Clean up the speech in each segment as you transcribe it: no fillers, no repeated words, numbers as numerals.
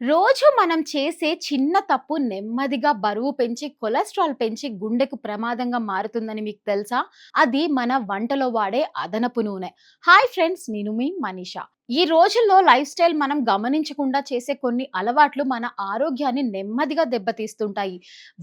రోజు మనం చేసే చిన్న తప్పు నెమ్మదిగా బరువు పెంచి, కొలెస్ట్రాల్ పెంచి గుండెకు ప్రమాదంగా మారుతుందని మీకు తెలుసా? అది మన వంటలో వాడే అదనపు నూనె. Hi friends! నేను మీ మనీషా. ఈ రోజుల్లో లైఫ్ స్టైల్ మనం గమనించకుండా చేసే కొన్ని అలవాట్లు మన ఆరోగ్యాన్ని నెమ్మదిగా దెబ్బతీస్తుంటాయి.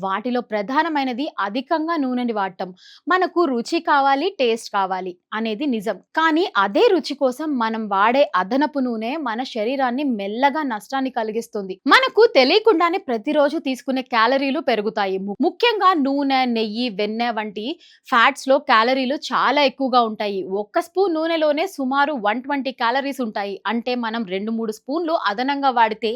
వాటిలో ప్రధానమైనది అధికంగా నూనెని వాడటం. మనకు రుచి కావాలి, టేస్ట్ కావాలి అనేది నిజం. కానీ అదే రుచి కోసం మనం వాడే అదనపు నూనె మన శరీరాన్ని మెల్లగా నష్టాన్ని కలిగిస్తుంది. మనకు తెలియకుండానే ప్రతిరోజు తీసుకునే క్యాలరీలు పెరుగుతాయి. ముఖ్యంగా నూనె, నెయ్యి, వెన్నె వంటి ఫ్యాట్స్ లో క్యాలరీలు చాలా ఎక్కువగా ఉంటాయి. ఒక్క స్పూన్ నూనెలోనే సుమారు 120 క్యాలరీస్ ఉంటాయి. అంటే మనం 2-3 స్పూన్లు అదనంగా వాడితే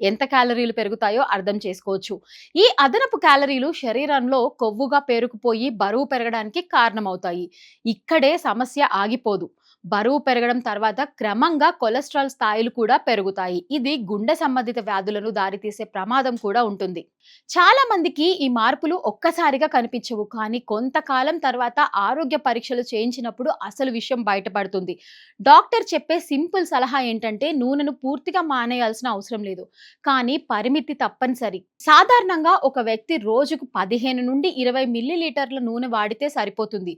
ఎంత క్యాలరీలు పెరుగుతాయో అర్థం చేసుకోవచ్చు. ఈ అదనపు క్యాలరీలు శరీరంలో కొవ్వుగా పేరుకుపోయి బరువు పెరగడానికి కారణమవుతాయి. ఇక్కడే సమస్య ఆగిపోదు. బరువు పెరగడం తర్వాత క్రమంగా కొలెస్ట్రాల్ స్థాయిలు కూడా పెరుగుతాయి. ఇది గుండె సంబంధిత వ్యాధులను దారితీసే ప్రమాదం కూడా ఉంటుంది. చాలా మందికి ఈ మార్పులు ఒక్కసారిగా కనిపించవు, కానీ కొంతకాలం తర్వాత ఆరోగ్య పరీక్షలు చేయించినప్పుడు అసలు విషయం బయటపడుతుంది. డాక్టర్ చెప్పే సింపుల్ సలహా ఏంటంటే నూనెను పూర్తిగా మానేయాల్సిన అవసరం లేదు, కానీ పరిమితి తప్పనిసరి. సాధారణంగా ఒక వ్యక్తి రోజుకు 15 నుండి 20 మిల్లీలీటర్ల నూనె వాడితే సరిపోతుంది.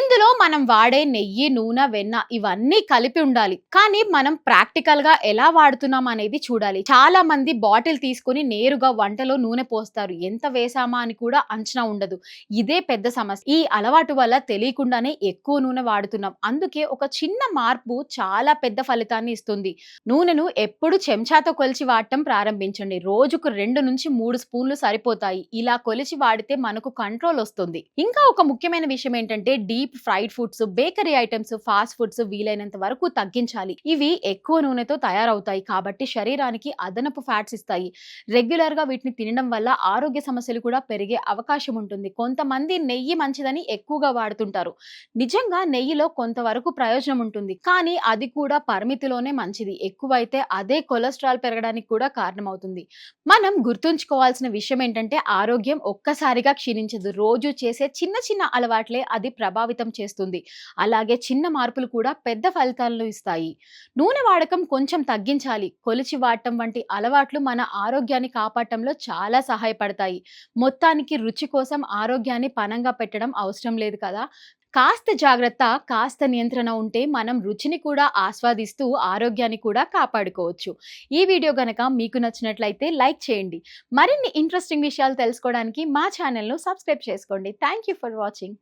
ఇందులో మనం వాడే నెయ్యి, నూనె, వెన్న ఇవన్నీ కలిపి ఉండాలి. కానీ మనం ప్రాక్టికల్ గా ఎలా వాడుతున్నాం అనేది చూడాలి. చాలా మంది బాటిల్ తీసుకొని నేరుగా వంటలో నూనె పోస్తారు. ఎంత వేసామా అని కూడా అంచనా ఉండదు. ఇదే పెద్ద సమస్య. ఈ అలవాటు వల్ల తెలియకుండానే ఎక్కువ నూనె వాడుతున్నాం. అందుకే ఒక చిన్న మార్పు చాలా పెద్ద ఫలితాన్ని ఇస్తుంది. నూనెను ఎప్పుడు చెంచాతో కొలిచి వాడటం ప్రారంభించండి. రోజుకు 2 నుంచి 3 స్పూన్లు సరిపోతాయి. ఇలా కొలిచి వాడితే మనకు కంట్రోల్ వస్తుంది. ఇంకా ఒక ముఖ్యమైన విషయం ఏంటంటే deep fried foods, bakery items, fast foods వీలైనంత వరకు తగ్గించాలి. ఇవి ఎక్కువ నూనెతో తయారవుతాయి కాబట్టి శరీరానికి అదనపు ఫ్యాట్స్ ఇస్తాయి. రెగ్యులర్ గా వీటిని తినడం వల్ల ఆరోగ్య సమస్యలు కూడా పెరిగే అవకాశం ఉంటుంది. కొంతమంది నెయ్యి మంచిదని ఎక్కువగా వాడుతుంటారు. నిజంగా నెయ్యిలో కొంతవరకు ప్రయోజనం ఉంటుంది, కానీ అది కూడా పరిమితిలోనే మంచిది. ఎక్కువైతే అదే కొలెస్ట్రాల్ పెరగడానికి కూడా కారణమవుతుంది. మనం గుర్తుంచుకోవాల్సిన విషయం ఏంటంటే ఆరోగ్యం ఒక్కసారిగా క్షీణించదు. రోజు చేసే చిన్న చిన్న అలవాట్లే అది ప్రభావితం చేస్తుంది. అలాగే చిన్న మార్పులు కూడా పెద్ద ఫలితాలను ఇస్తాయి. నూనె వాడకం కొంచెం తగ్గించాలి. కొలిచి వాడటం వంటి అలవాట్లు మన ఆరోగ్యాన్ని కాపాడటంలో చాలా సహాయపడతాయి. మొత్తానికి రుచి కోసం ఆరోగ్యాన్ని పణంగా పెట్టడం అవసరం లేదు కదా. కాస్త జాగ్రత్త, కాస్త నియంత్రణ ఉంటే మనం రుచిని కూడా ఆస్వాదిస్తూ ఆరోగ్యాన్ని కూడా కాపాడుకోవచ్చు. ఈ వీడియో గనక మీకు నచ్చినట్లయితే లైక్ చేయండి. మరిన్ని ఇంట్రెస్టింగ్ విషయాలు తెలుసుకోవడానికి మా ఛానల్ను సబ్స్క్రైబ్ చేసుకోండి. Thank you for watching.